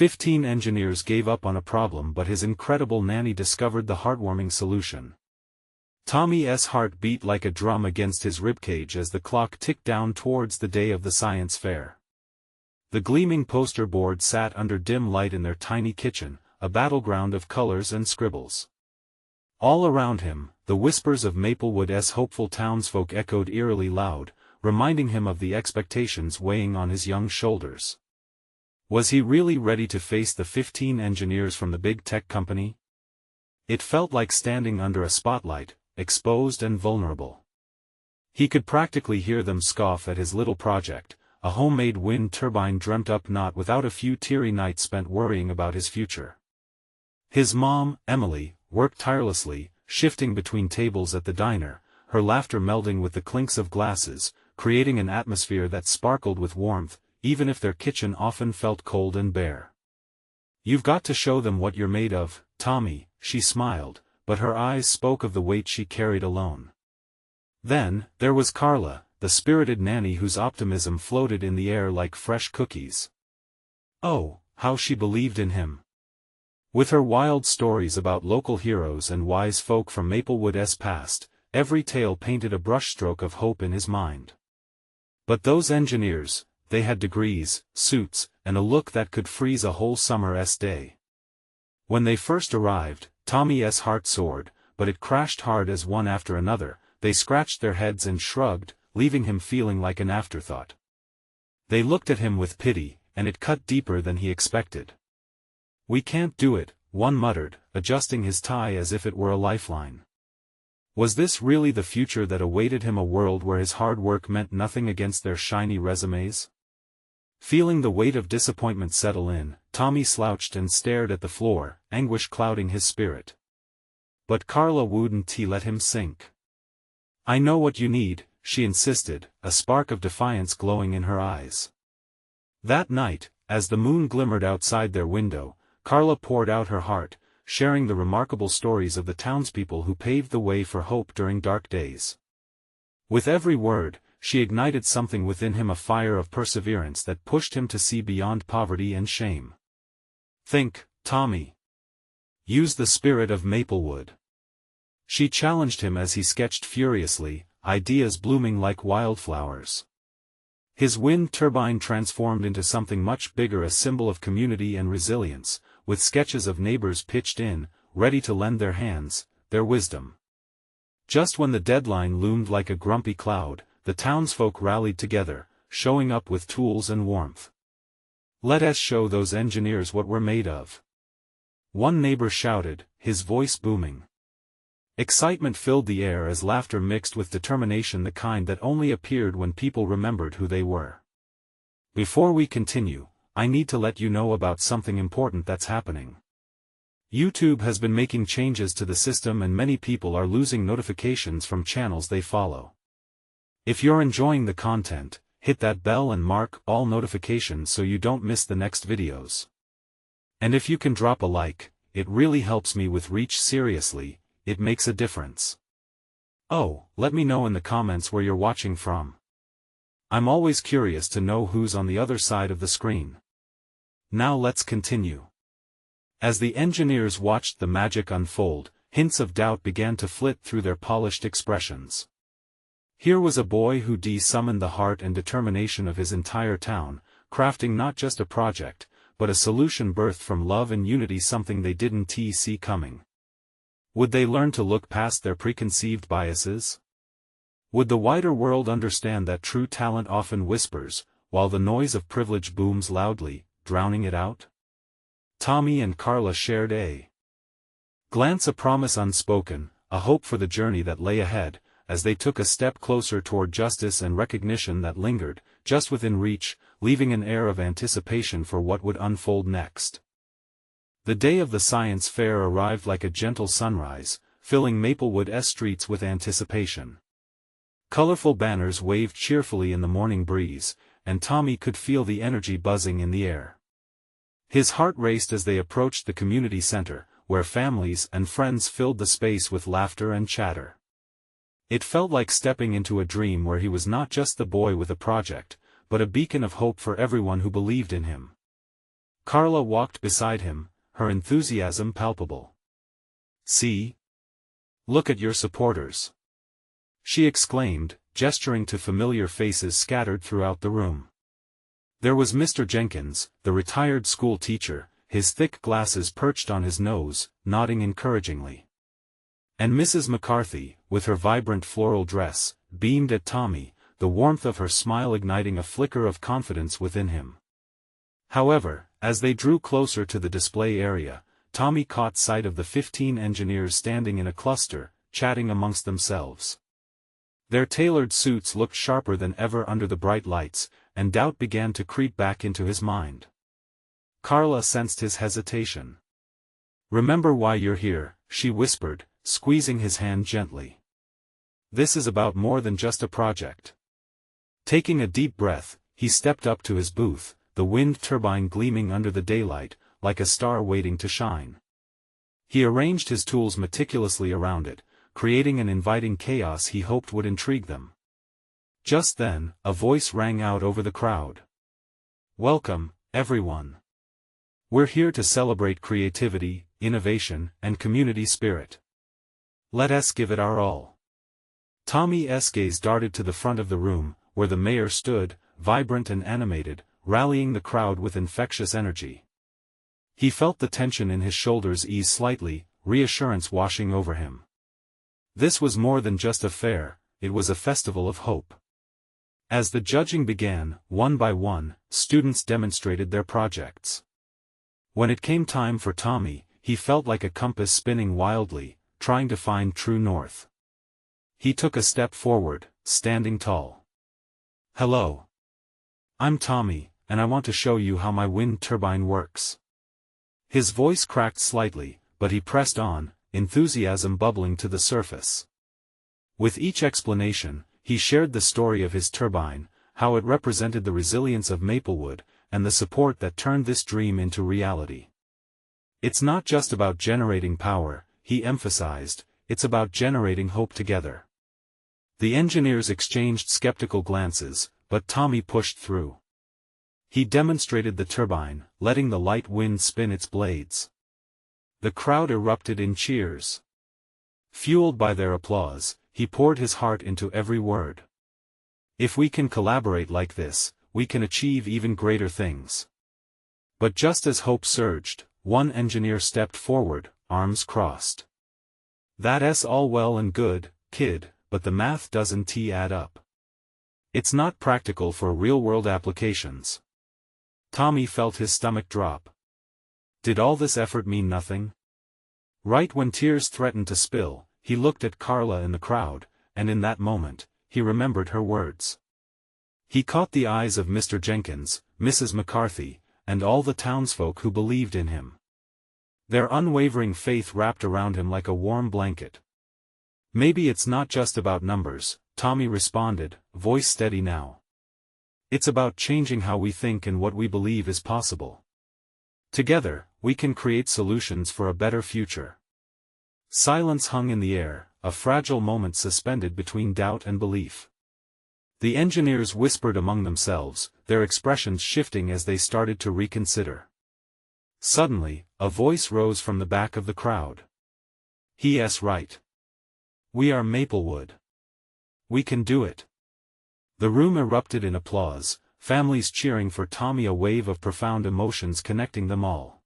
15 engineers gave up on a problem, but his incredible nanny discovered the heartwarming solution. Tommy's heart beat like a drum against his ribcage as the clock ticked down towards the day of the science fair. The gleaming poster board sat under dim light in their tiny kitchen, a battleground of colors and scribbles. All around him, the whispers of Maplewood's hopeful townsfolk echoed eerily loud, reminding him of the expectations weighing on his young shoulders. Was he really ready to face the 15 engineers from the big tech company? It felt like standing under a spotlight, exposed and vulnerable. He could practically hear them scoff at his little project, a homemade wind turbine dreamt up not without a few teary nights spent worrying about his future. His mom, Emily, worked tirelessly, shifting between tables at the diner, her laughter melding with the clinks of glasses, creating an atmosphere that sparkled with warmth, even if their kitchen often felt cold and bare. "You've got to show them what you're made of, Tommy," she smiled, but her eyes spoke of the weight she carried alone. Then, there was Carla, the spirited nanny whose optimism floated in the air like fresh cookies. Oh, how she believed in him! With her wild stories about local heroes and wise folk from Maplewood's past, every tale painted a brushstroke of hope in his mind. But those engineers, they had degrees, suits, and a look that could freeze a whole summer's day. When they first arrived, Tommy's heart soared, but it crashed hard as one after another, they scratched their heads and shrugged, leaving him feeling like an afterthought. They looked at him with pity, and it cut deeper than he expected. "We can't do it," one muttered, adjusting his tie as if it were a lifeline. Was this really the future that awaited him, a world where his hard work meant nothing against their shiny resumes? Feeling the weight of disappointment settle in, Tommy slouched and stared at the floor, anguish clouding his spirit. But Carla wouldn't let him sink. "I know what you need," she insisted, a spark of defiance glowing in her eyes. That night, as the moon glimmered outside their window, Carla poured out her heart, sharing the remarkable stories of the townspeople who paved the way for hope during dark days. With every word, she ignited something within him, a fire of perseverance that pushed him to see beyond poverty and shame. "Think, Tommy. Use the spirit of Maplewood." She challenged him as he sketched furiously, ideas blooming like wildflowers. His wind turbine transformed into something much bigger, a symbol of community and resilience, with sketches of neighbors pitched in, ready to lend their hands, their wisdom. Just when the deadline loomed like a grumpy cloud, the townsfolk rallied together, showing up with tools and warmth. "Let us show those engineers what we're made of," one neighbor shouted, his voice booming. Excitement filled the air as laughter mixed with determination, the kind that only appeared when people remembered who they were. "Before we continue, I need to let you know about something important that's happening. YouTube has been making changes to the system and many people are losing notifications from channels they follow. If you're enjoying the content, hit that bell and mark all notifications so you don't miss the next videos. And if you can drop a like, it really helps me with reach. Seriously, it makes a difference. Oh, let me know in the comments where you're watching from. I'm always curious to know who's on the other side of the screen. Now let's continue. As the engineers watched the magic unfold, hints of doubt began to flit through their polished expressions. Here was a boy who summoned the heart and determination of his entire town, crafting not just a project, but a solution birthed from love and unity, something they didn't see coming. Would they learn to look past their preconceived biases? Would the wider world understand that true talent often whispers, while the noise of privilege booms loudly, drowning it out? Tommy and Carla shared a glance, a promise unspoken, a hope for the journey that lay ahead, as they took a step closer toward justice and recognition that lingered, just within reach, leaving an air of anticipation for what would unfold next. The day of the science fair arrived like a gentle sunrise, filling Maplewood's streets with anticipation. Colorful banners waved cheerfully in the morning breeze, and Tommy could feel the energy buzzing in the air. His heart raced as they approached the community center, where families and friends filled the space with laughter and chatter. It felt like stepping into a dream where he was not just the boy with a project, but a beacon of hope for everyone who believed in him. Carla walked beside him, her enthusiasm palpable. "See? Look at your supporters," she exclaimed, gesturing to familiar faces scattered throughout the room. There was Mr. Jenkins, the retired school teacher, his thick glasses perched on his nose, nodding encouragingly. And Mrs. McCarthy, with her vibrant floral dress, beamed at Tommy, the warmth of her smile igniting a flicker of confidence within him. However, as they drew closer to the display area, Tommy caught sight of the 15 engineers standing in a cluster, chatting amongst themselves. Their tailored suits looked sharper than ever under the bright lights, and doubt began to creep back into his mind. Carla sensed his hesitation. "Remember why you're here," she whispered, squeezing his hand gently. "This is about more than just a project." Taking a deep breath, he stepped up to his booth, the wind turbine gleaming under the daylight, like a star waiting to shine. He arranged his tools meticulously around it, creating an inviting chaos he hoped would intrigue them. Just then, a voice rang out over the crowd. "Welcome, everyone. We're here to celebrate creativity, innovation, and community spirit. Let us give it our all." Tommy's gaze darted to the front of the room, where the mayor stood, vibrant and animated, rallying the crowd with infectious energy. He felt the tension in his shoulders ease slightly, reassurance washing over him. This was more than just a fair, it was a festival of hope. As the judging began, one by one, students demonstrated their projects. When it came time for Tommy, he felt like a compass spinning wildly, trying to find true north. He took a step forward, standing tall. "Hello. I'm Tommy, and I want to show you how my wind turbine works." His voice cracked slightly, but he pressed on, enthusiasm bubbling to the surface. With each explanation, he shared the story of his turbine, how it represented the resilience of Maplewood, and the support that turned this dream into reality. "It's not just about generating power," he emphasized, "it's about generating hope together." The engineers exchanged skeptical glances, but Tommy pushed through. He demonstrated the turbine, letting the light wind spin its blades. The crowd erupted in cheers. Fueled by their applause, he poured his heart into every word. "If we can collaborate like this, we can achieve even greater things." But just as hope surged, one engineer stepped forward, arms crossed. "That's all well and good, kid, but the math doesn't add up. It's not practical for real-world applications." Tommy felt his stomach drop. Did all this effort mean nothing? Right when tears threatened to spill, he looked at Carla in the crowd, and in that moment, he remembered her words. He caught the eyes of Mr. Jenkins, Mrs. McCarthy, and all the townsfolk who believed in him. Their unwavering faith wrapped around him like a warm blanket. "Maybe it's not just about numbers," Tommy responded, voice steady now. "It's about changing how we think and what we believe is possible. Together, we can create solutions for a better future." Silence hung in the air, a fragile moment suspended between doubt and belief. The engineers whispered among themselves, their expressions shifting as they started to reconsider. Suddenly, a voice rose from the back of the crowd. "He's right. We are Maplewood. We can do it." The room erupted in applause, families cheering for Tommy, a wave of profound emotions connecting them all.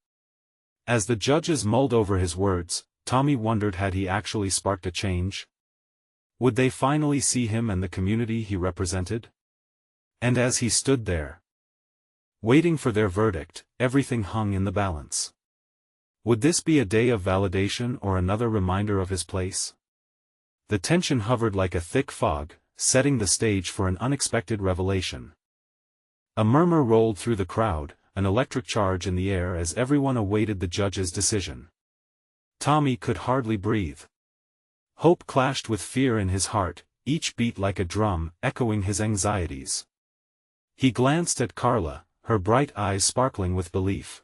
As the judges mulled over his words, Tommy wondered, had he actually sparked a change? Would they finally see him and the community he represented? And as he stood there, waiting for their verdict, everything hung in the balance. Would this be a day of validation or another reminder of his place? The tension hovered like a thick fog, setting the stage for an unexpected revelation. A murmur rolled through the crowd, an electric charge in the air as everyone awaited the judge's decision. Tommy could hardly breathe. Hope clashed with fear in his heart, each beat like a drum, echoing his anxieties. He glanced at Carla, her bright eyes sparkling with belief.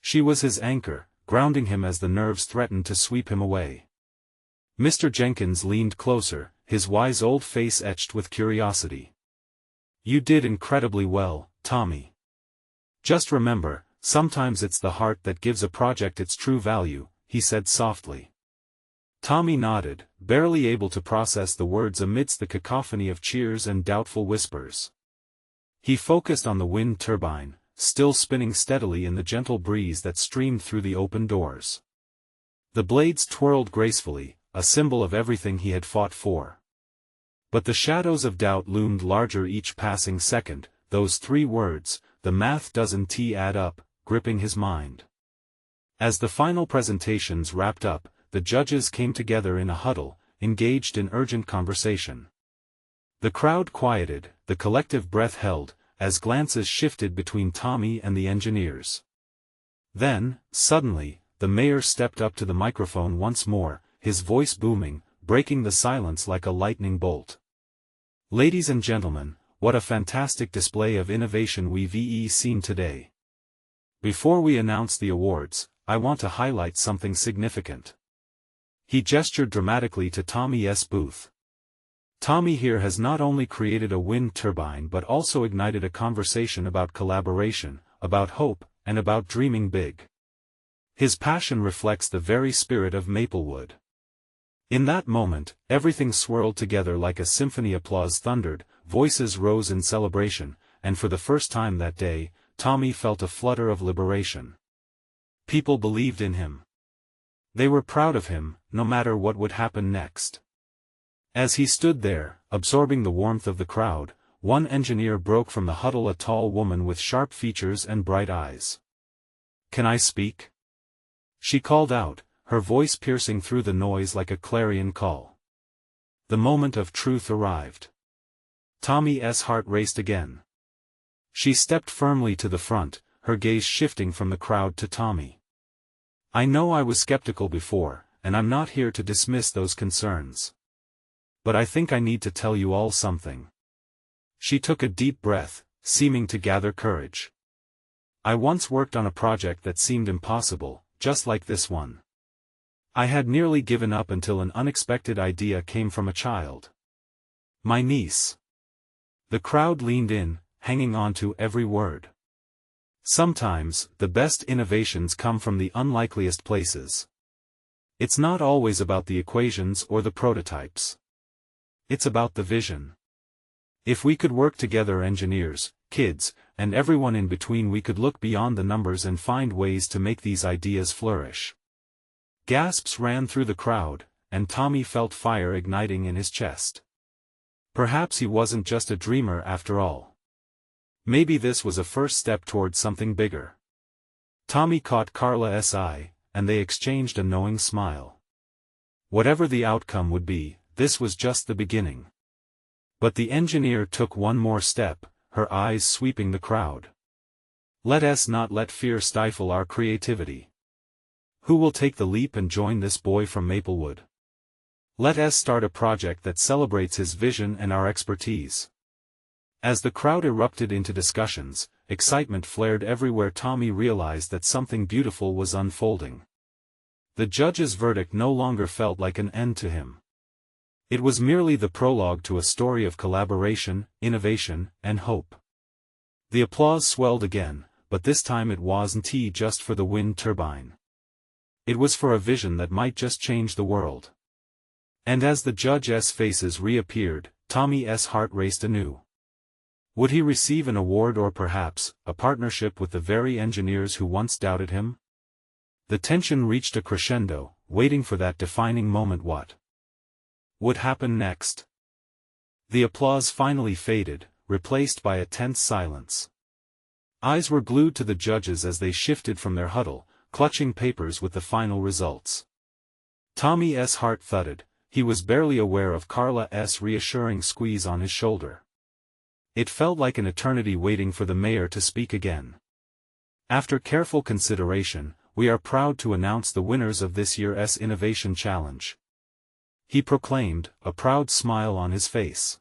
She was his anchor, grounding him as the nerves threatened to sweep him away. Mr. Jenkins leaned closer, his wise old face etched with curiosity. "You did incredibly well, Tommy. Just remember, sometimes it's the heart that gives a project its true value," he said softly. Tommy nodded, barely able to process the words amidst the cacophony of cheers and doubtful whispers. He focused on the wind turbine, still spinning steadily in the gentle breeze that streamed through the open doors. The blades twirled gracefully, a symbol of everything he had fought for. But the shadows of doubt loomed larger each passing second, those 3 words, the math doesn't add up, gripping his mind. As the final presentations wrapped up, the judges came together in a huddle, engaged in urgent conversation. The crowd quieted, the collective breath held, as glances shifted between Tommy and the engineers. Then, suddenly, the mayor stepped up to the microphone once more, his voice booming, breaking the silence like a lightning bolt. "Ladies and gentlemen, what a fantastic display of innovation we've seen today. Before we announce the awards, I want to highlight something significant." He gestured dramatically to Tommy's booth. "Tommy here has not only created a wind turbine but also ignited a conversation about collaboration, about hope, and about dreaming big. His passion reflects the very spirit of Maplewood." In that moment, everything swirled together like a symphony. Applause thundered, voices rose in celebration, and for the first time that day, Tommy felt a flutter of liberation. People believed in him. They were proud of him, no matter what would happen next. As he stood there, absorbing the warmth of the crowd, one engineer broke from the huddle, a tall woman with sharp features and bright eyes. "Can I speak?" she called out, her voice piercing through the noise like a clarion call. The moment of truth arrived. Tommy's heart raced again. She stepped firmly to the front, her gaze shifting from the crowd to Tommy. "I know I was skeptical before, and I'm not here to dismiss those concerns. But I think I need to tell you all something." She took a deep breath, seeming to gather courage. "I once worked on a project that seemed impossible, just like this one. I had nearly given up until an unexpected idea came from a child. My niece." The crowd leaned in, hanging on to every word. Sometimes, the best innovations come from the unlikeliest places. It's not always about the equations or the prototypes. It's about the vision. If we could work together, engineers, kids, and everyone in between, we could look beyond the numbers and find ways to make these ideas flourish. Gasps ran through the crowd, and Tommy felt fire igniting in his chest. Perhaps he wasn't just a dreamer after all. Maybe this was a first step toward something bigger. Tommy caught Carla's eye, and they exchanged a knowing smile. Whatever the outcome would be, this was just the beginning. But the engineer took one more step, her eyes sweeping the crowd. "Let us not let fear stifle our creativity. Who will take the leap and join this boy from Maplewood? Let us start a project that celebrates his vision and our expertise." As the crowd erupted into discussions, excitement flared everywhere. Tommy realized that something beautiful was unfolding. The judge's verdict no longer felt like an end to him. It was merely the prologue to a story of collaboration, innovation, and hope. The applause swelled again, but this time it wasn't just for the wind turbine. It was for a vision that might just change the world. And as the judges' faces reappeared, Tommy's heart raced anew. Would he receive an award or perhaps, a partnership with the very engineers who once doubted him? The tension reached a crescendo, waiting for that defining moment. What would happen next? The applause finally faded, replaced by a tense silence. Eyes were glued to the judges as they shifted from their huddle, clutching papers with the final results. Tommy's heart thudded. He was barely aware of Carla's reassuring squeeze on his shoulder. It felt like an eternity waiting for the mayor to speak again. "After careful consideration, we are proud to announce the winners of this year's Innovation Challenge," he proclaimed, a proud smile on his face.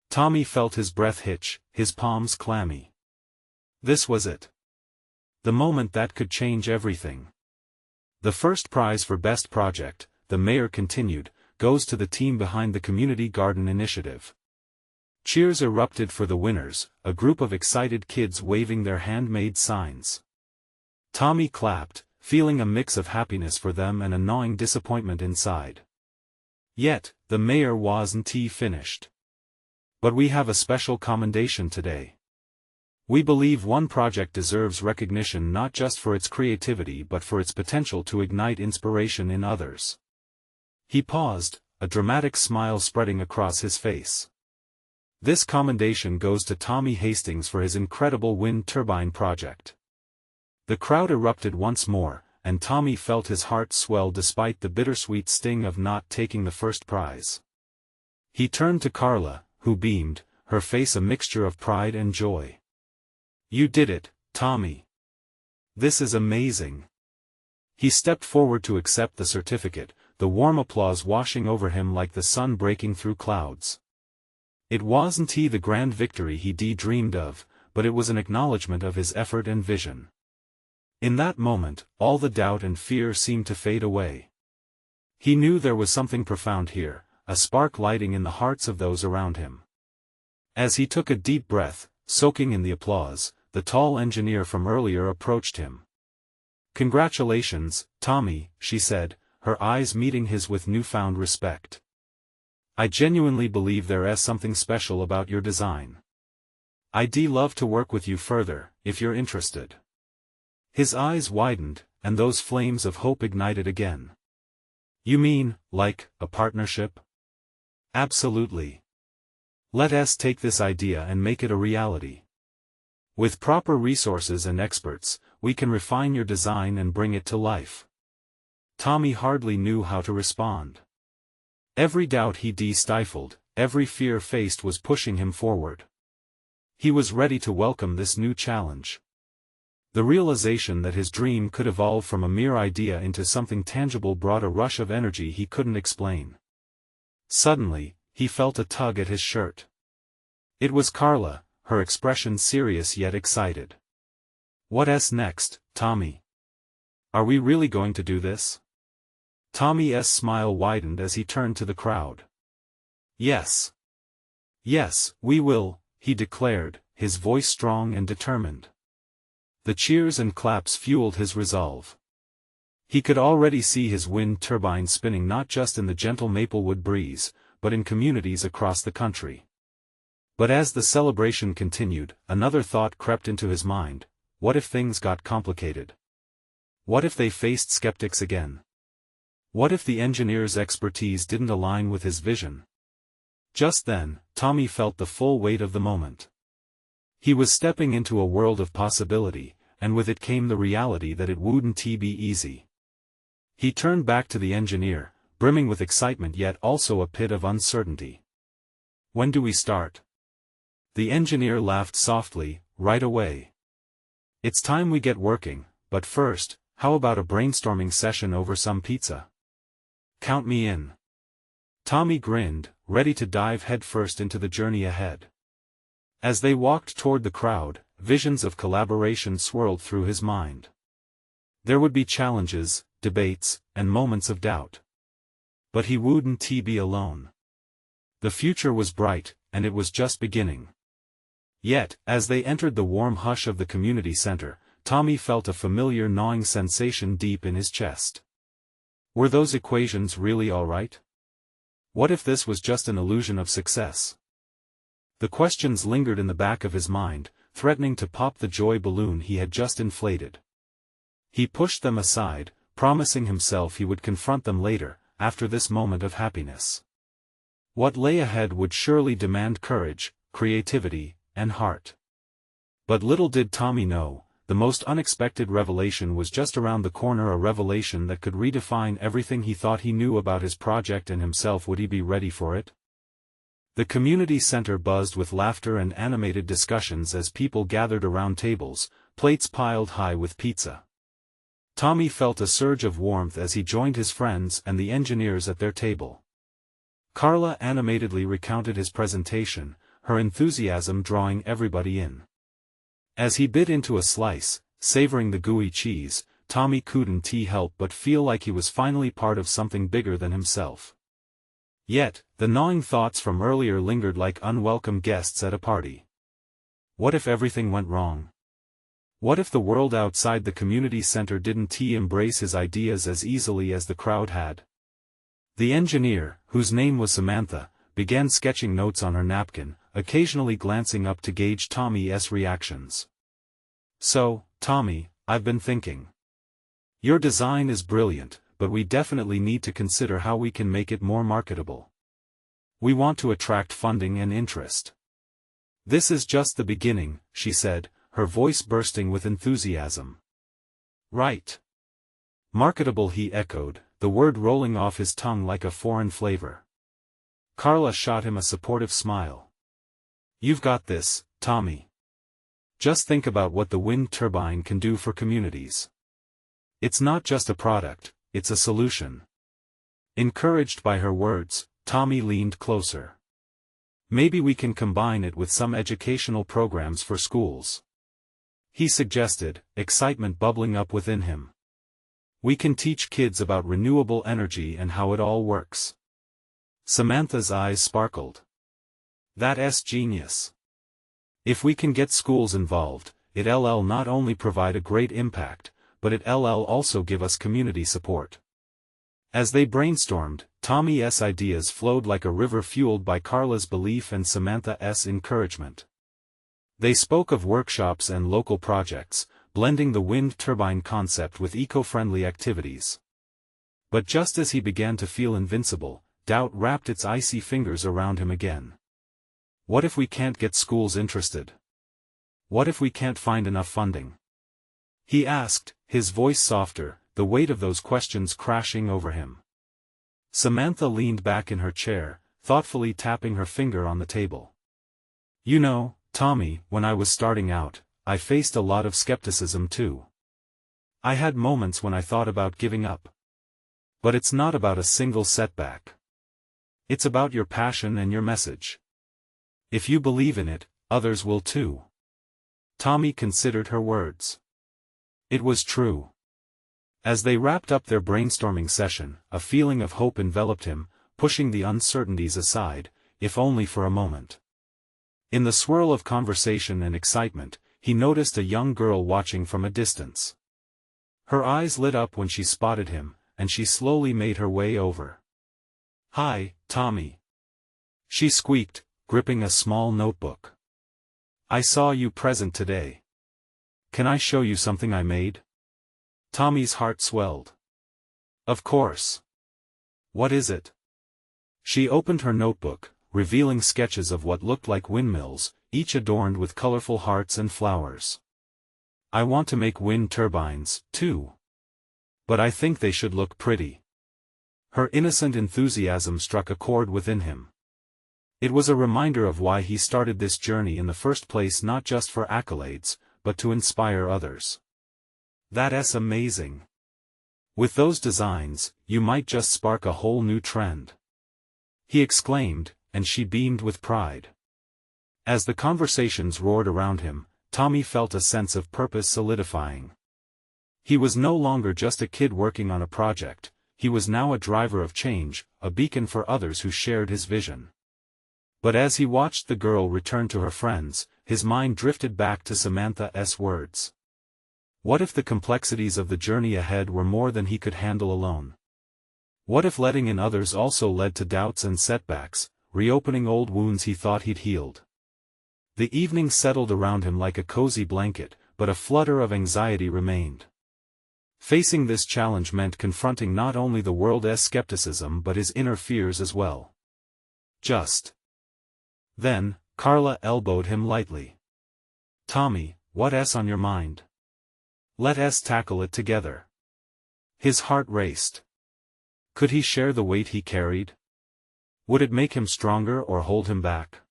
Tommy felt his breath hitch, his palms clammy. This was it. The moment that could change everything. "The first prize for Best Project," the mayor continued, "goes to the team behind the Community Garden Initiative." Cheers erupted for the winners, a group of excited kids waving their handmade signs. Tommy clapped, feeling a mix of happiness for them and a gnawing disappointment inside. Yet, the mayor wasn't finished. But we have a special commendation today. We believe one project deserves recognition not just for its creativity but for its potential to ignite inspiration in others. He paused, a dramatic smile spreading across his face. This commendation goes to Tommy Hastings for his incredible wind turbine project. The crowd erupted once more, and Tommy felt his heart swell despite the bittersweet sting of not taking the first prize. He turned to Carla, who beamed, her face a mixture of pride and joy. "You did it, Tommy. This is amazing." He stepped forward to accept the certificate, the warm applause washing over him like the sun breaking through clouds. It wasn't the grand victory he dreamed of, but it was an acknowledgement of his effort and vision. In that moment, all the doubt and fear seemed to fade away. He knew there was something profound here, a spark lighting in the hearts of those around him. As he took a deep breath, soaking in the applause, the tall engineer from earlier approached him. "Congratulations, Tommy," she said, her eyes meeting his with newfound respect. "I genuinely believe there is something special about your design. I'd love to work with you further, if you're interested." His eyes widened, and those flames of hope ignited again. "You mean, like, a partnership?" "Absolutely. Let us take this idea and make it a reality. With proper resources and experts, we can refine your design and bring it to life." Tommy hardly knew how to respond. Every doubt he stifled, every fear faced was pushing him forward. He was ready to welcome this new challenge. The realization that his dream could evolve from a mere idea into something tangible brought a rush of energy he couldn't explain. Suddenly, he felt a tug at his shirt. It was Carla, her expression serious yet excited. "What's next, Tommy? Are we really going to do this?" Tommy's smile widened as he turned to the crowd. Yes, we will," he declared, his voice strong and determined. The cheers and claps fueled his resolve. He could already see his wind turbine spinning not just in the gentle Maplewood breeze, but in communities across the country. But as the celebration continued, another thought crept into his mind: what if things got complicated? What if they faced skeptics again? What if the engineer's expertise didn't align with his vision? Just then, Tommy felt the full weight of the moment. He was stepping into a world of possibility, and with it came the reality that it wouldn't be easy. He turned back to the engineer, brimming with excitement yet also a pit of uncertainty. "When do we start?" The engineer laughed softly. "Right away. It's time we get working, but first, how about a brainstorming session over some pizza?" "Count me in." Tommy grinned, ready to dive headfirst into the journey ahead. As they walked toward the crowd, visions of collaboration swirled through his mind. There would be challenges, debates, and moments of doubt. But he wouldn't be alone. The future was bright, and it was just beginning. Yet, as they entered the warm hush of the community center, Tommy felt a familiar gnawing sensation deep in his chest. Were those equations really all right? What if this was just an illusion of success? The questions lingered in the back of his mind, threatening to pop the joy balloon he had just inflated. He pushed them aside, promising himself he would confront them later, after this moment of happiness. What lay ahead would surely demand courage, creativity, and heart. But little did Tommy know, the most unexpected revelation was just around the corner, a revelation that could redefine everything he thought he knew about his project and himself. Would he be ready for it? The community center buzzed with laughter and animated discussions as people gathered around tables, plates piled high with pizza. Tommy felt a surge of warmth as he joined his friends and the engineers at their table. Carla animatedly recounted his presentation, her enthusiasm drawing everybody in. As he bit into a slice, savoring the gooey cheese, Tommy couldn't help but feel like he was finally part of something bigger than himself. Yet, the gnawing thoughts from earlier lingered like unwelcome guests at a party. What if everything went wrong? What if the world outside the community center didn't embrace his ideas as easily as the crowd had? The engineer, whose name was Samantha, began sketching notes on her napkin, occasionally glancing up to gauge Tommy's reactions. "So, Tommy, I've been thinking. Your design is brilliant, but we definitely need to consider how we can make it more marketable. We want to attract funding and interest." "This is just the beginning," she said, her voice bursting with enthusiasm. "Right. Marketable," he echoed, the word rolling off his tongue like a foreign flavor. Carla shot him a supportive smile. "You've got this, Tommy. Just think about what the wind turbine can do for communities. It's not just a product, it's a solution." Encouraged by her words, Tommy leaned closer. "Maybe we can combine it with some educational programs for schools," he suggested, excitement bubbling up within him. "We can teach kids about renewable energy and how it all works." Samantha's eyes sparkled. "That's genius. If we can get schools involved, it'll not only provide a great impact, but it'll also give us community support." As they brainstormed, Tommy's ideas flowed like a river fueled by Carla's belief and Samantha's encouragement. They spoke of workshops and local projects, blending the wind turbine concept with eco-friendly activities. But just as he began to feel invincible, doubt wrapped its icy fingers around him again. What if we can't get schools interested? What if we can't find enough funding? He asked, his voice softer, the weight of those questions crashing over him. Samantha leaned back in her chair, thoughtfully tapping her finger on the table. "You know, Tommy, when I was starting out, I faced a lot of skepticism too. I had moments when I thought about giving up. But it's not about a single setback. It's about your passion and your message. If you believe in it, others will too." Tommy considered her words. It was true. As they wrapped up their brainstorming session, a feeling of hope enveloped him, pushing the uncertainties aside, if only for a moment. In the swirl of conversation and excitement, he noticed a young girl watching from a distance. Her eyes lit up when she spotted him, and she slowly made her way over. "Hi, Tommy," she squeaked, gripping a small notebook. "I saw you present today. Can I show you something I made?" Tommy's heart swelled. "Of course. What is it?" She opened her notebook, revealing sketches of what looked like windmills, each adorned with colorful hearts and flowers. "I want to make wind turbines, too. But I think they should look pretty." Her innocent enthusiasm struck a chord within him. It was a reminder of why he started this journey in the first place, not just for accolades, but to inspire others. "That's amazing. With those designs, you might just spark a whole new trend," he exclaimed, and she beamed with pride. As the conversations roared around him, Tommy felt a sense of purpose solidifying. He was no longer just a kid working on a project, he was now a driver of change, a beacon for others who shared his vision. But as he watched the girl return to her friends, his mind drifted back to Samantha's words. What if the complexities of the journey ahead were more than he could handle alone? What if letting in others also led to doubts and setbacks, reopening old wounds he thought he'd healed? The evening settled around him like a cozy blanket, but a flutter of anxiety remained. Facing this challenge meant confronting not only the world's skepticism but his inner fears as well. Then, Carla elbowed him lightly. "Tommy, what's on your mind? Let's tackle it together." His heart raced. Could he share the weight he carried? Would it make him stronger or hold him back?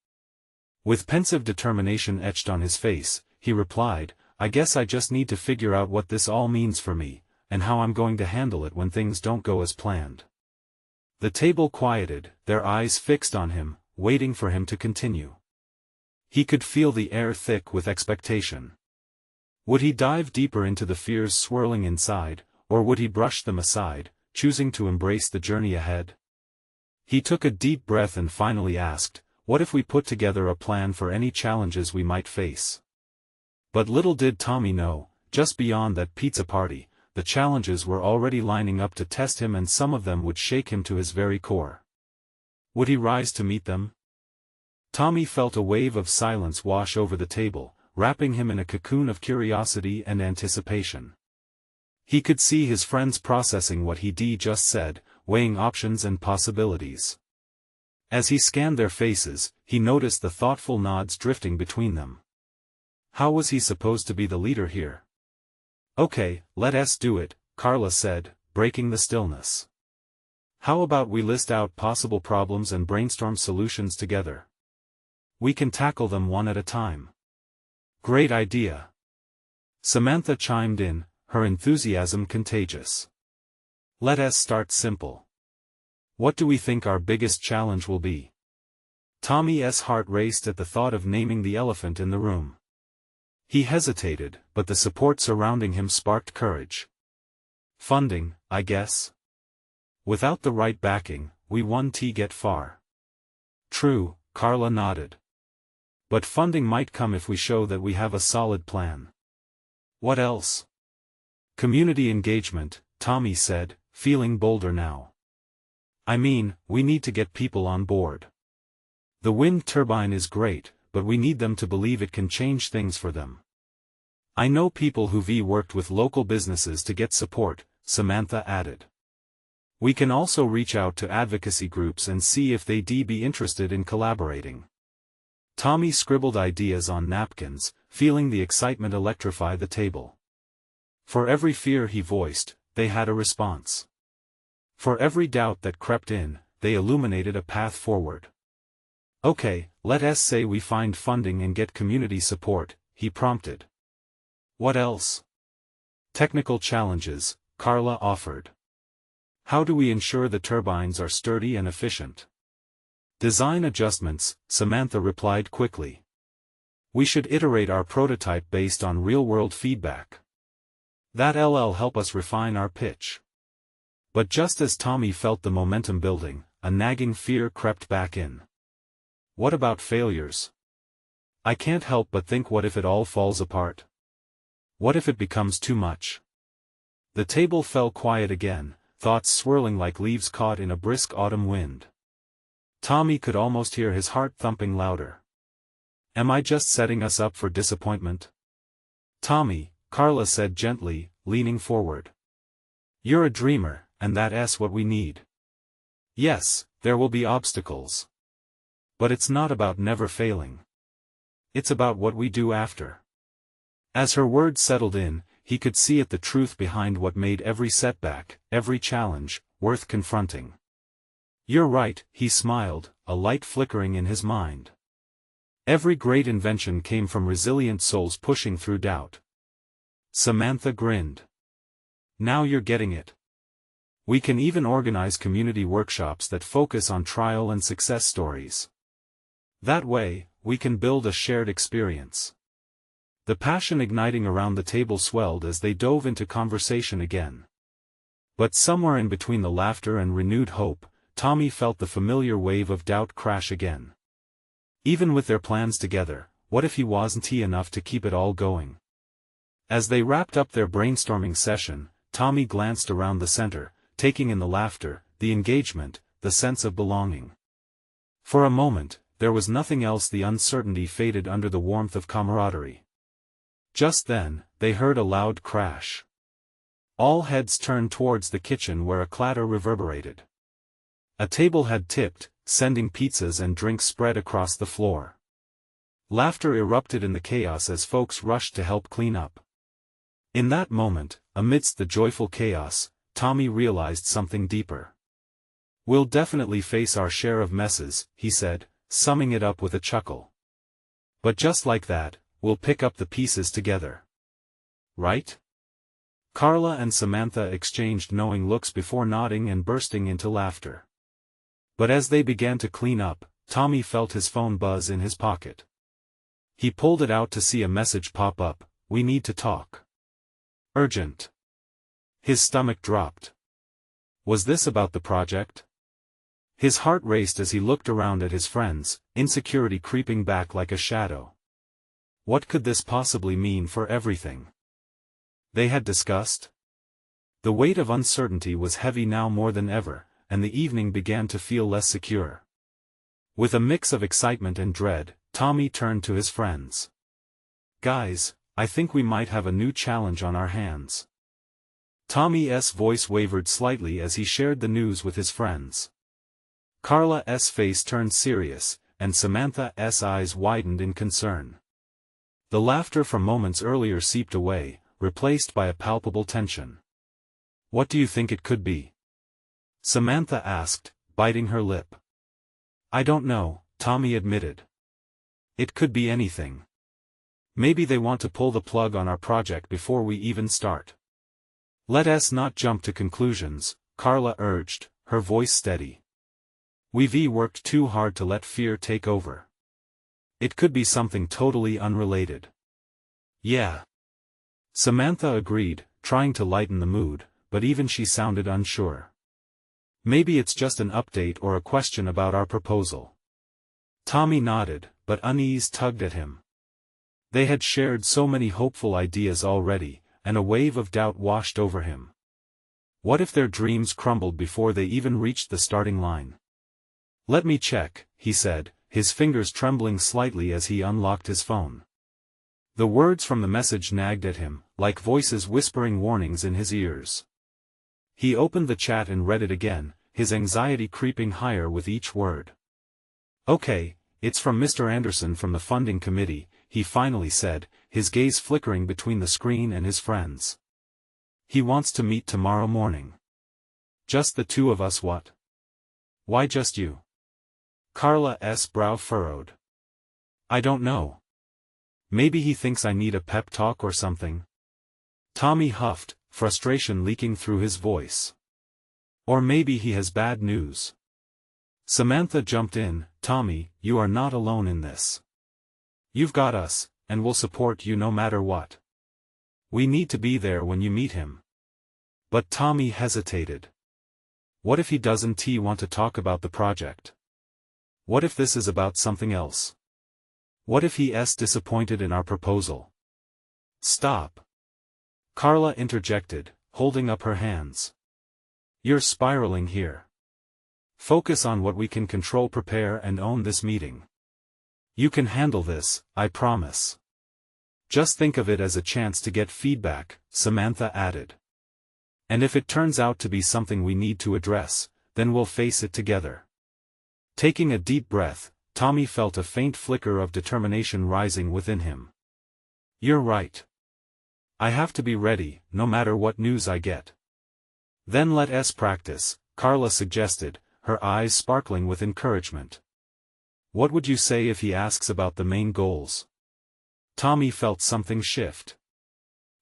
With pensive determination etched on his face, he replied, "I guess I just need to figure out what this all means for me, and how I'm going to handle it when things don't go as planned." The table quieted, their eyes fixed on him, waiting for him to continue. He could feel the air thick with expectation. Would he dive deeper into the fears swirling inside, or would he brush them aside, choosing to embrace the journey ahead? He took a deep breath and finally asked, "What if we put together a plan for any challenges we might face?" But little did Tommy know, just beyond that pizza party, the challenges were already lining up to test him, and some of them would shake him to his very core. Would he rise to meet them? Tommy felt a wave of silence wash over the table, wrapping him in a cocoon of curiosity and anticipation. He could see his friends processing what he just said, weighing options and possibilities. As he scanned their faces, he noticed the thoughtful nods drifting between them. How was he supposed to be the leader here? Okay, let us do it, Carla said, breaking the stillness. How about we list out possible problems and brainstorm solutions together? We can tackle them one at a time. Great idea. Samantha chimed in, her enthusiasm contagious. Let us start simple. What do we think our biggest challenge will be? Tommy's heart raced at the thought of naming the elephant in the room. He hesitated, but the support surrounding him sparked courage. Funding, I guess. Without the right backing, we won't get far. True, Carla nodded. But funding might come if we show that we have a solid plan. What else? Community engagement, Tommy said, feeling bolder now. I mean, we need to get people on board. The wind turbine is great, but we need them to believe it can change things for them. I know people who've worked with local businesses to get support, Samantha added. We can also reach out to advocacy groups and see if they'd be interested in collaborating. Tommy scribbled ideas on napkins, feeling the excitement electrify the table. For every fear he voiced, they had a response. For every doubt that crept in, they illuminated a path forward. Okay, let us say we find funding and get community support, he prompted. What else? Technical challenges, Carla offered. How do we ensure the turbines are sturdy and efficient? Design adjustments, Samantha replied quickly. We should iterate our prototype based on real-world feedback. That'll help us refine our pitch. But just as Tommy felt the momentum building, a nagging fear crept back in. What about failures? I can't help but think, what if it all falls apart? What if it becomes too much? The table fell quiet again, thoughts swirling like leaves caught in a brisk autumn wind. Tommy could almost hear his heart thumping louder. Am I just setting us up for disappointment? Tommy, Carla said gently, leaning forward. You're a dreamer, and that's what we need. Yes, there will be obstacles. But it's not about never failing. It's about what we do after. As her words settled in, he could see the truth behind what made every setback, every challenge, worth confronting. You're right, he smiled, a light flickering in his mind. Every great invention came from resilient souls pushing through doubt. Samantha grinned. Now you're getting it. We can even organize community workshops that focus on trial and success stories. That way, we can build a shared experience. The passion igniting around the table swelled as they dove into conversation again. But somewhere in between the laughter and renewed hope, Tommy felt the familiar wave of doubt crash again. Even with their plans together, what if he wasn't enough to keep it all going? As they wrapped up their brainstorming session, Tommy glanced around the center, taking in the laughter, the engagement, the sense of belonging. For a moment, there was nothing else. The uncertainty faded under the warmth of camaraderie. Just then, they heard a loud crash. All heads turned towards the kitchen, where a clatter reverberated. A table had tipped, sending pizzas and drinks spread across the floor. Laughter erupted in the chaos as folks rushed to help clean up. In that moment, amidst the joyful chaos, Tommy realized something deeper. We'll definitely face our share of messes, he said, summing it up with a chuckle. But just like that, we'll pick up the pieces together. Right? Carla and Samantha exchanged knowing looks before nodding and bursting into laughter. But as they began to clean up, Tommy felt his phone buzz in his pocket. He pulled it out to see a message pop up, "We need to talk. Urgent." His stomach dropped. Was this about the project? His heart raced as he looked around at his friends, insecurity creeping back like a shadow. What could this possibly mean for everything they had discussed? The weight of uncertainty was heavy now more than ever, and the evening began to feel less secure. With a mix of excitement and dread, Tommy turned to his friends. "Guys, I think we might have a new challenge on our hands." Tommy's voice wavered slightly as he shared the news with his friends. Carla's face turned serious, and Samantha's eyes widened in concern. The laughter from moments earlier seeped away, replaced by a palpable tension. "What do you think it could be?" Samantha asked, biting her lip. "I don't know," Tommy admitted. "It could be anything. Maybe they want to pull the plug on our project before we even start." "Let us not jump to conclusions," Carla urged, her voice steady. "We've worked too hard to let fear take over. It could be something totally unrelated." "Yeah." Samantha agreed, trying to lighten the mood, but even she sounded unsure. "Maybe it's just an update or a question about our proposal." Tommy nodded, but unease tugged at him. They had shared so many hopeful ideas already, and a wave of doubt washed over him. What if their dreams crumbled before they even reached the starting line? "Let me check," he said, his fingers trembling slightly as he unlocked his phone. The words from the message nagged at him, like voices whispering warnings in his ears. He opened the chat and read it again, his anxiety creeping higher with each word. "Okay, it's from Mr. Anderson from the funding committee," he finally said, his gaze flickering between the screen and his friends. "He wants to meet tomorrow morning." "Just the two of us what? Why just you?" Carla's brow furrowed. "I don't know. Maybe he thinks I need a pep talk or something." Tommy huffed, frustration leaking through his voice. "Or maybe he has bad news." Samantha jumped in. "Tommy, you are not alone in this. You've got us, and we'll support you no matter what. We need to be there when you meet him." But Tommy hesitated. What if he doesn't want to talk about the project? What if this is about something else? What if he's disappointed in our proposal? "Stop!" Carla interjected, holding up her hands. "You're spiraling here. Focus on what we can control, prepare and own this meeting. You can handle this, I promise." "Just think of it as a chance to get feedback," Samantha added. "And if it turns out to be something we need to address, then we'll face it together." Taking a deep breath, Tommy felt a faint flicker of determination rising within him. "You're right. I have to be ready, no matter what news I get." "Then let us practice," Carla suggested, her eyes sparkling with encouragement. "What would you say if he asks about the main goals?" Tommy felt something shift.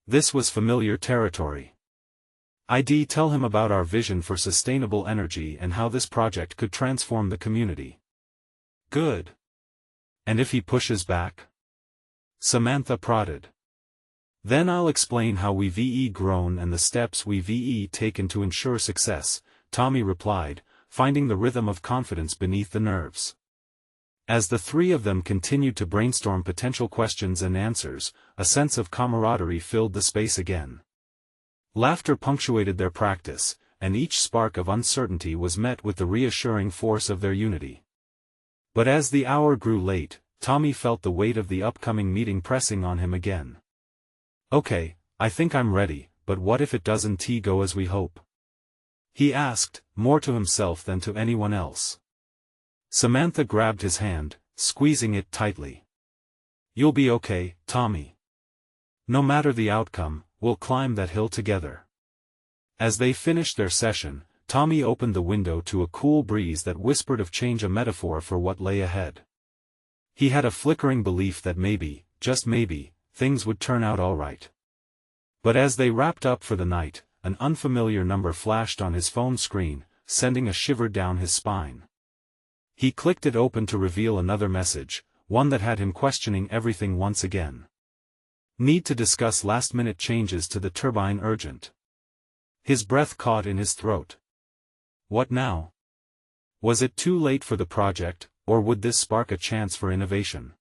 This was familiar territory. I'd tell him about our vision for sustainable energy and how this project could transform the community. "Good. And if he pushes back?" Samantha prodded. "Then I'll explain how we've grown and the steps we've taken to ensure success," Tommy replied, finding the rhythm of confidence beneath the nerves. As the three of them continued to brainstorm potential questions and answers, a sense of camaraderie filled the space again. Laughter punctuated their practice, and each spark of uncertainty was met with the reassuring force of their unity. But as the hour grew late, Tommy felt the weight of the upcoming meeting pressing on him again. "Okay, I think I'm ready, but what if it doesn't go as we hope?" he asked, more to himself than to anyone else. Samantha grabbed his hand, squeezing it tightly. "You'll be okay, Tommy. No matter the outcome, we'll climb that hill together." As they finished their session, Tommy opened the window to a cool breeze that whispered of change, a metaphor for what lay ahead. He had a flickering belief that maybe, just maybe, things would turn out all right. But as they wrapped up for the night, an unfamiliar number flashed on his phone screen, sending a shiver down his spine. He clicked it open to reveal another message, one that had him questioning everything once again. "Need to discuss last-minute changes to the turbine, urgent." His breath caught in his throat. What now? Was it too late for the project, or would this spark a chance for innovation?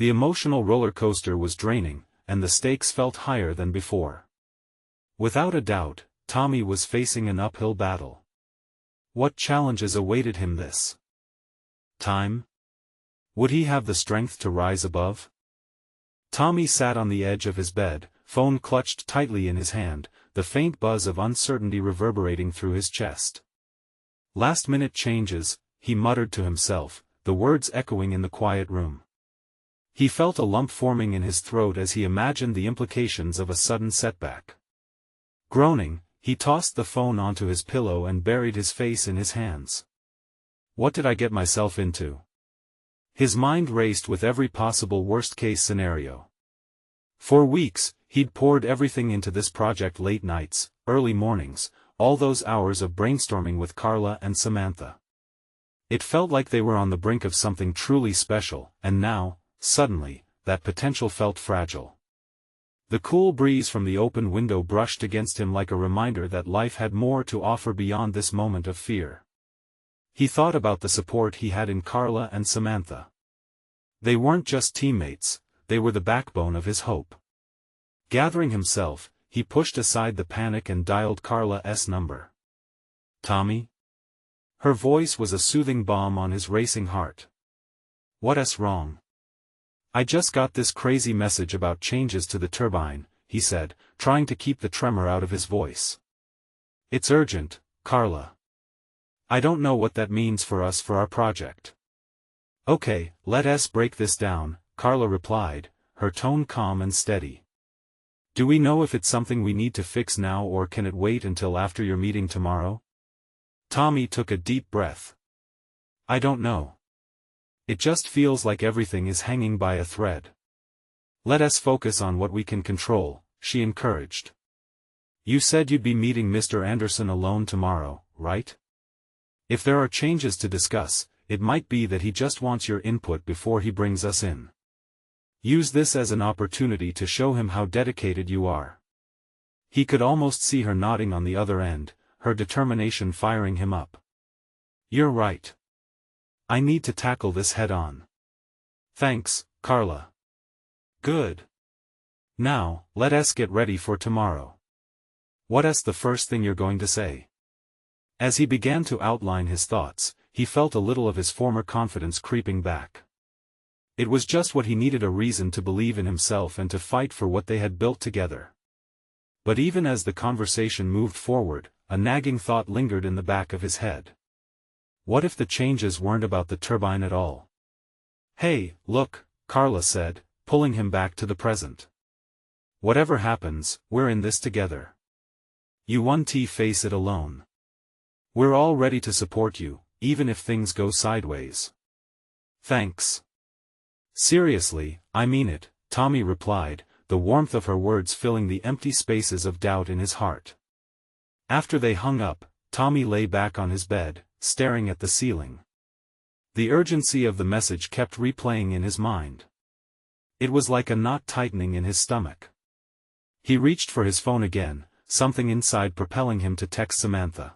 The emotional roller coaster was draining, and the stakes felt higher than before. Without a doubt, Tommy was facing an uphill battle. What challenges awaited him this time? Would he have the strength to rise above? Tommy sat on the edge of his bed, phone clutched tightly in his hand, the faint buzz of uncertainty reverberating through his chest. Last-minute changes, he muttered to himself, the words echoing in the quiet room. He felt a lump forming in his throat as he imagined the implications of a sudden setback. Groaning, he tossed the phone onto his pillow and buried his face in his hands. What did I get myself into? His mind raced with every possible worst-case scenario. For weeks, he'd poured everything into this project, late nights, early mornings, all those hours of brainstorming with Carla and Samantha. It felt like they were on the brink of something truly special, and now, suddenly, that potential felt fragile. The cool breeze from the open window brushed against him like a reminder that life had more to offer beyond this moment of fear. He thought about the support he had in Carla and Samantha. They weren't just teammates, they were the backbone of his hope. Gathering himself, he pushed aside the panic and dialed Carla's number. Tommy? Her voice was a soothing balm on his racing heart. What's wrong? I just got this crazy message about changes to the turbine, he said, trying to keep the tremor out of his voice. It's urgent, Carla. I don't know what that means for us for our project. Okay, let's break this down, Carla replied, her tone calm and steady. Do we know if it's something we need to fix now, or can it wait until after your meeting tomorrow? Tommy took a deep breath. I don't know. It just feels like everything is hanging by a thread. Let us focus on what we can control, she encouraged. You said you'd be meeting Mr. Anderson alone tomorrow, right? If there are changes to discuss, it might be that he just wants your input before he brings us in. Use this as an opportunity to show him how dedicated you are. He could almost see her nodding on the other end, her determination firing him up. You're right. I need to tackle this head-on. Thanks, Carla. Good. Now, let us get ready for tomorrow. What's the first thing you're going to say? As he began to outline his thoughts, he felt a little of his former confidence creeping back. It was just what he needed, a reason to believe in himself and to fight for what they had built together. But even as the conversation moved forward, a nagging thought lingered in the back of his head. What if the changes weren't about the turbine at all? Hey, look, Carla said, pulling him back to the present. Whatever happens, we're in this together. You won't face it alone. We're all ready to support you, even if things go sideways. Thanks. Seriously, I mean it, Tommy replied, the warmth of her words filling the empty spaces of doubt in his heart. After they hung up, Tommy lay back on his bed, staring at the ceiling. The urgency of the message kept replaying in his mind. It was like a knot tightening in his stomach. He reached for his phone again, something inside propelling him to text Samantha.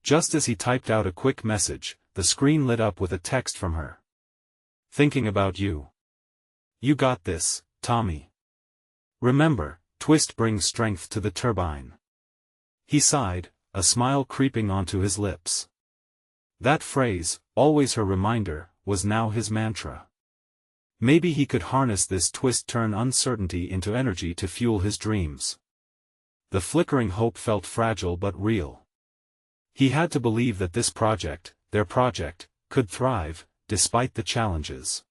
Just as he typed out a quick message, the screen lit up with a text from her. Thinking about you. You got this, Tommy. Remember, twist brings strength to the turbine. He sighed, a smile creeping onto his lips. That phrase, always her reminder, was now his mantra. Maybe he could harness this twist-turn uncertainty into energy to fuel his dreams. The flickering hope felt fragile but real. He had to believe that this project, their project, could thrive, despite the challenges.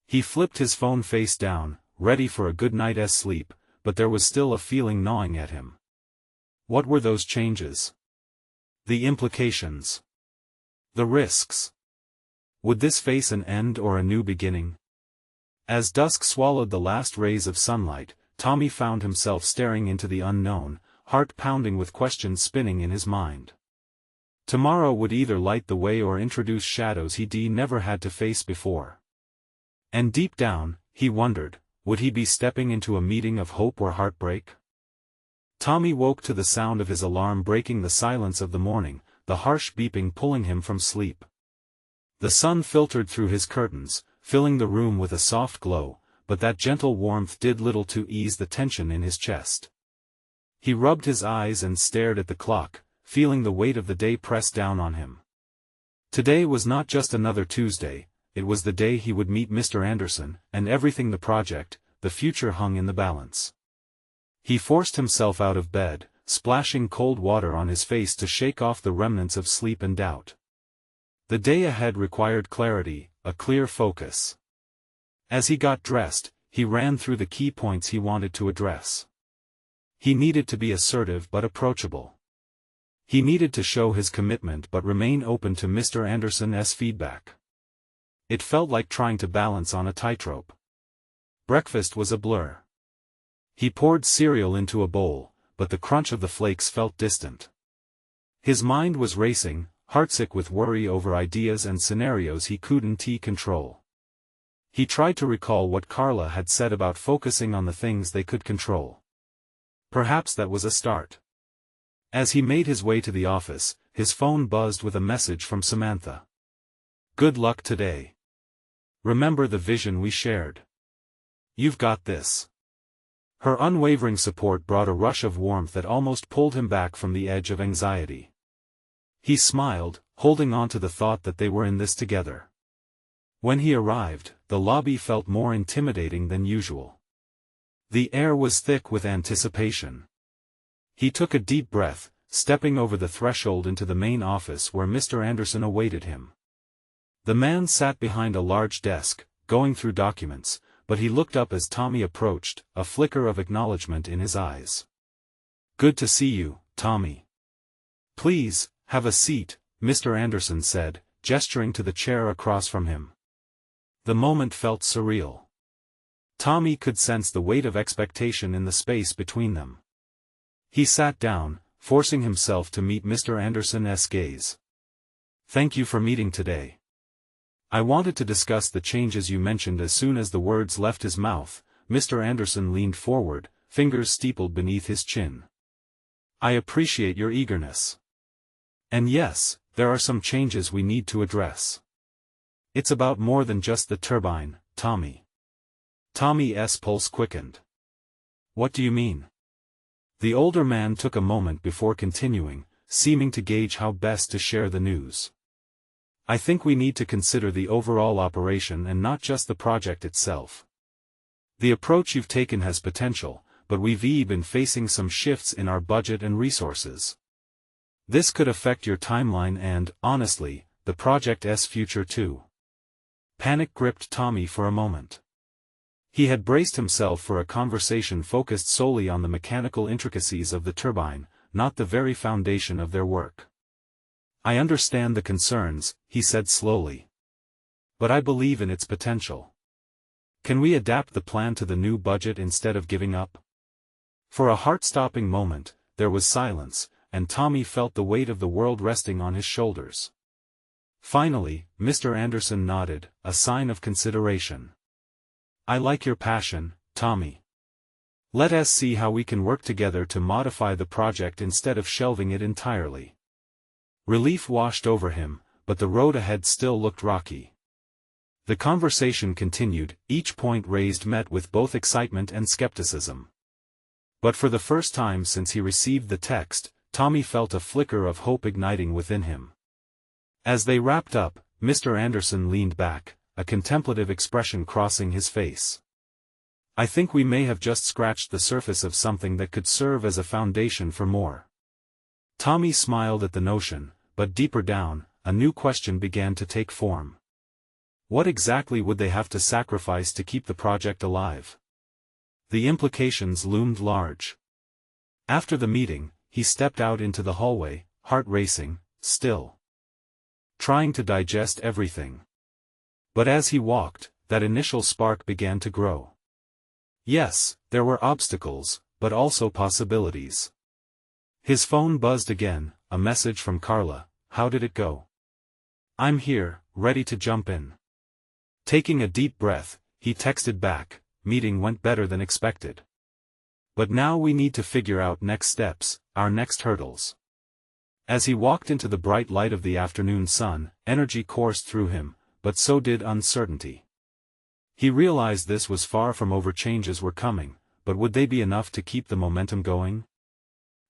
He flipped his phone face down, ready for a good night's sleep, but there was still a feeling gnawing at him. What were those changes? The implications. The risks. Would this face an end or a new beginning? As dusk swallowed the last rays of sunlight, Tommy found himself staring into the unknown, heart pounding with questions spinning in his mind. Tomorrow would either light the way or introduce shadows he'd never had to face before. And deep down, he wondered, would he be stepping into a meeting of hope or heartbreak? Tommy woke to the sound of his alarm breaking the silence of the morning, the harsh beeping pulling him from sleep. The sun filtered through his curtains, filling the room with a soft glow, but that gentle warmth did little to ease the tension in his chest. He rubbed his eyes and stared at the clock, feeling the weight of the day press down on him. Today was not just another Tuesday, it was the day he would meet Mr. Anderson, and everything the project, the future hung in the balance. He forced himself out of bed, splashing cold water on his face to shake off the remnants of sleep and doubt. The day ahead required clarity, a clear focus. As he got dressed, he ran through the key points he wanted to address. He needed to be assertive but approachable. He needed to show his commitment but remain open to Mr. Anderson's feedback. It felt like trying to balance on a tightrope. Breakfast was a blur. He poured cereal into a bowl, but the crunch of the flakes felt distant. His mind was racing, heartsick with worry over ideas and scenarios he couldn't control. He tried to recall what Carla had said about focusing on the things they could control. Perhaps that was a start. As he made his way to the office, his phone buzzed with a message from Samantha. "Good luck today. Remember the vision we shared. You've got this." Her unwavering support brought a rush of warmth that almost pulled him back from the edge of anxiety. He smiled, holding on to the thought that they were in this together. When he arrived, the lobby felt more intimidating than usual. The air was thick with anticipation. He took a deep breath, stepping over the threshold into the main office where Mr. Anderson awaited him. The man sat behind a large desk, going through documents, but he looked up as Tommy approached, a flicker of acknowledgement in his eyes. "Good to see you, Tommy. Please, have a seat," Mr. Anderson said, gesturing to the chair across from him. The moment felt surreal. Tommy could sense the weight of expectation in the space between them. He sat down, forcing himself to meet Mr. Anderson's gaze. "Thank you for meeting today. I wanted to discuss the changes you mentioned." As soon as the words left his mouth, Mr. Anderson leaned forward, fingers steepled beneath his chin. "I appreciate your eagerness. And yes, there are some changes we need to address. It's about more than just the turbine, Tommy." Tommy's pulse quickened. "What do you mean?" The older man took a moment before continuing, seeming to gauge how best to share the news. "I think we need to consider the overall operation and not just the project itself. The approach you've taken has potential, but we've been facing some shifts in our budget and resources. This could affect your timeline and, honestly, the project's future too." Panic gripped Tommy for a moment. He had braced himself for a conversation focused solely on the mechanical intricacies of the turbine, not the very foundation of their work. "I understand the concerns," he said slowly. "But I believe in its potential. Can we adapt the plan to the new budget instead of giving up?" For a heart-stopping moment, there was silence, and Tommy felt the weight of the world resting on his shoulders. Finally, Mr. Anderson nodded, a sign of consideration. "I like your passion, Tommy. Let us see how we can work together to modify the project instead of shelving it entirely." Relief washed over him, but the road ahead still looked rocky. The conversation continued, each point raised met with both excitement and skepticism. But for the first time since he received the text, Tommy felt a flicker of hope igniting within him. As they wrapped up, Mr. Anderson leaned back, a contemplative expression crossing his face. "I think we may have just scratched the surface of something that could serve as a foundation for more." Tommy smiled at the notion, but deeper down, a new question began to take form. What exactly would they have to sacrifice to keep the project alive? The implications loomed large. After the meeting, he stepped out into the hallway, heart racing, still trying to digest everything. But as he walked, that initial spark began to grow. Yes, there were obstacles, but also possibilities. His phone buzzed again, a message from Carla. "How did it go?" "I'm here, ready to jump in." Taking a deep breath, he texted back, "Meeting went better than expected. But now we need to figure out next steps, our next hurdles." As he walked into the bright light of the afternoon sun, energy coursed through him, but so did uncertainty. He realized this was far from over. Changes were coming, but would they be enough to keep the momentum going?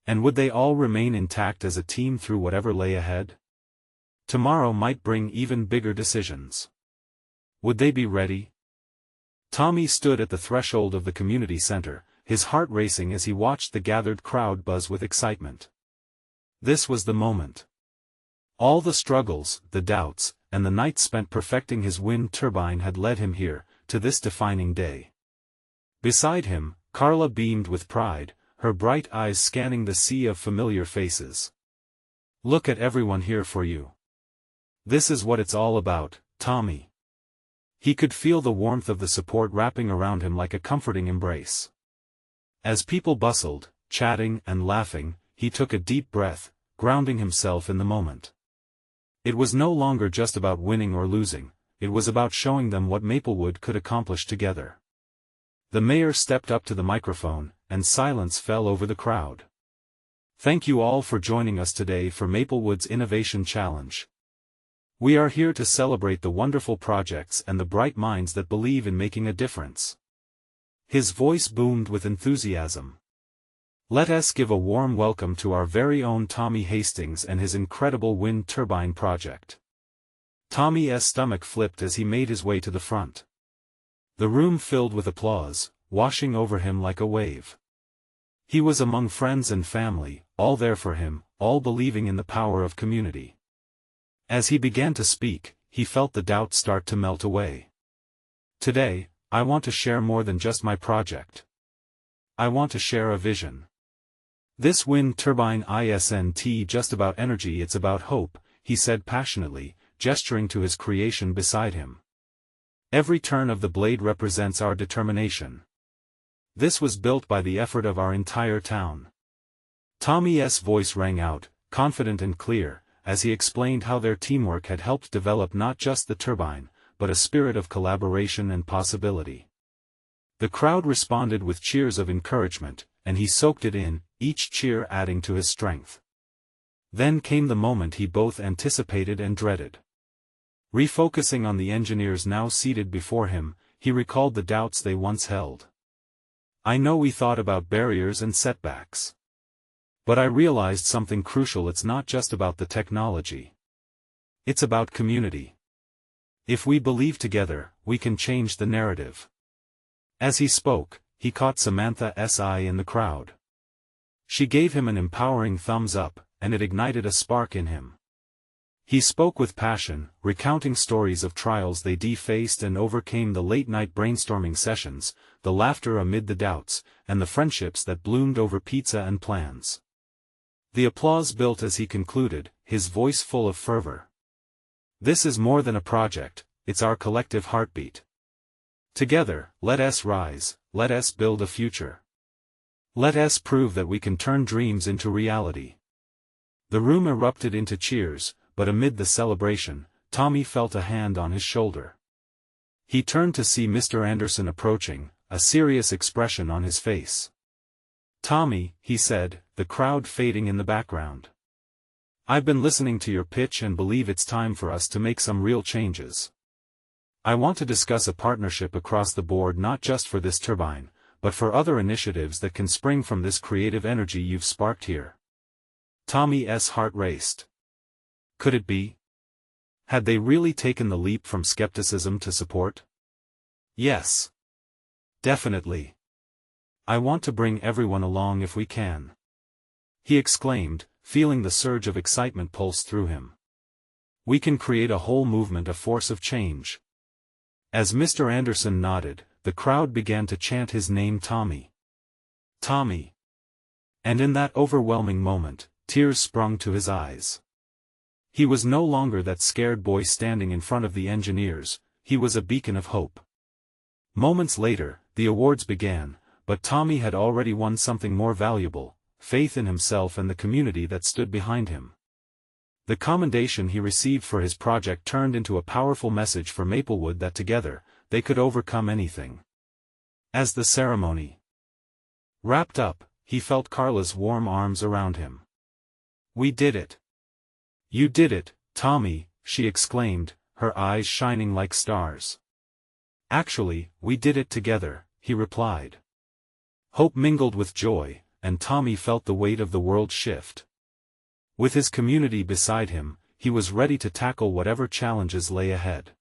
And would they all remain intact as a team through whatever lay ahead? Tomorrow might bring even bigger decisions. Would they be ready? Tommy stood at the threshold of the community center, his heart racing as he watched the gathered crowd buzz with excitement. This was the moment. All the struggles, the doubts, and the nights spent perfecting his wind turbine had led him here, to this defining day. Beside him, Carla beamed with pride, her bright eyes scanning the sea of familiar faces. Look at everyone here for you. This is what it's all about, Tommy. He could feel the warmth of the support wrapping around him like a comforting embrace. As people bustled, chatting and laughing, he took a deep breath, grounding himself in the moment. It was no longer just about winning or losing, it was about showing them what Maplewood could accomplish together. The mayor stepped up to the microphone, and silence fell over the crowd. Thank you all for joining us today for Maplewood's Innovation Challenge. We are here to celebrate the wonderful projects and the bright minds that believe in making a difference. His voice boomed with enthusiasm. Let us give a warm welcome to our very own Tommy Hastings and his incredible wind turbine project. Tommy's stomach flipped as he made his way to the front. The room filled with applause, washing over him like a wave. He was among friends and family, all there for him, all believing in the power of community. As he began to speak, he felt the doubt start to melt away. Today, I want to share more than just my project. I want to share a vision. This wind turbine isn't just about energy, it's about hope, he said passionately, gesturing to his creation beside him. Every turn of the blade represents our determination. This was built by the effort of our entire town. Tommy's voice rang out, confident and clear, as he explained how their teamwork had helped develop not just the turbine, but a spirit of collaboration and possibility. The crowd responded with cheers of encouragement, and he soaked it in, each cheer adding to his strength. Then came the moment he both anticipated and dreaded. Refocusing on the engineers now seated before him, he recalled the doubts they once held. I know we thought about barriers and setbacks. But I realized something crucial: it's not just about the technology. It's about community. If we believe together, we can change the narrative. As he spoke, he caught Samantha's eye in the crowd. She gave him an empowering thumbs up, and it ignited a spark in him. He spoke with passion, recounting stories of trials they faced and overcame, the late-night brainstorming sessions, the laughter amid the doubts, and the friendships that bloomed over pizza and plans. The applause built as he concluded, his voice full of fervor. This is more than a project, it's our collective heartbeat. Together, let us rise, let us build a future. Let us prove that we can turn dreams into reality. The room erupted into cheers, but amid the celebration, Tommy felt a hand on his shoulder. He turned to see Mr. Anderson approaching, a serious expression on his face. Tommy, he said, the crowd fading in the background. I've been listening to your pitch and believe it's time for us to make some real changes. I want to discuss a partnership across the board, not just for this turbine, but for other initiatives that can spring from this creative energy you've sparked here. Tommy's heart raced. Could it be? Had they really taken the leap from skepticism to support? Yes. Definitely. I want to bring everyone along if we can. He exclaimed, feeling the surge of excitement pulse through him. We can create a whole movement, a force of change. As Mr. Anderson nodded, the crowd began to chant his name, Tommy. Tommy. And in that overwhelming moment, tears sprung to his eyes. He was no longer that scared boy standing in front of the engineers, he was a beacon of hope. Moments later, the awards began, but Tommy had already won something more valuable: faith in himself and the community that stood behind him. The commendation he received for his project turned into a powerful message for Maplewood that together, they could overcome anything. As the ceremony wrapped up, he felt Carla's warm arms around him. We did it. You did it, Tommy, she exclaimed, her eyes shining like stars. "Actually, we did it together," he replied. Hope mingled with joy, and Tommy felt the weight of the world shift. With his community beside him, he was ready to tackle whatever challenges lay ahead.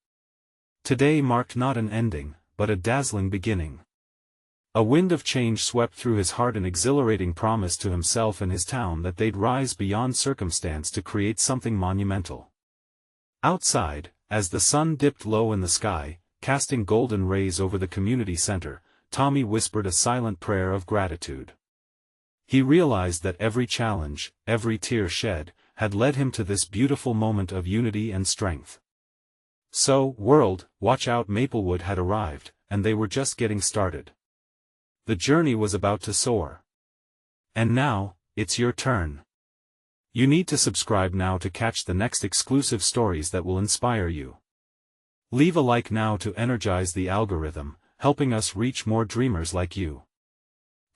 Today marked not an ending, but a dazzling beginning. A wind of change swept through his heart, an exhilarating promise to himself and his town that they'd rise beyond circumstance to create something monumental. Outside, as the sun dipped low in the sky, casting golden rays over the community center, Tommy whispered a silent prayer of gratitude. He realized that every challenge, every tear shed, had led him to this beautiful moment of unity and strength. So, world, watch out, Maplewood had arrived, and they were just getting started. The journey was about to soar. And now, it's your turn. You need to subscribe now to catch the next exclusive stories that will inspire you. Leave a like now to energize the algorithm, helping us reach more dreamers like you.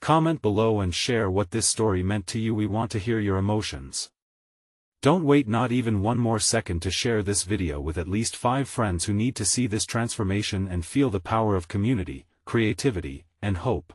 Comment below and share what this story meant to you. We want to hear your emotions. Don't wait not even one more second to share this video with at least 5 friends who need to see this transformation and feel the power of community, creativity, and hope.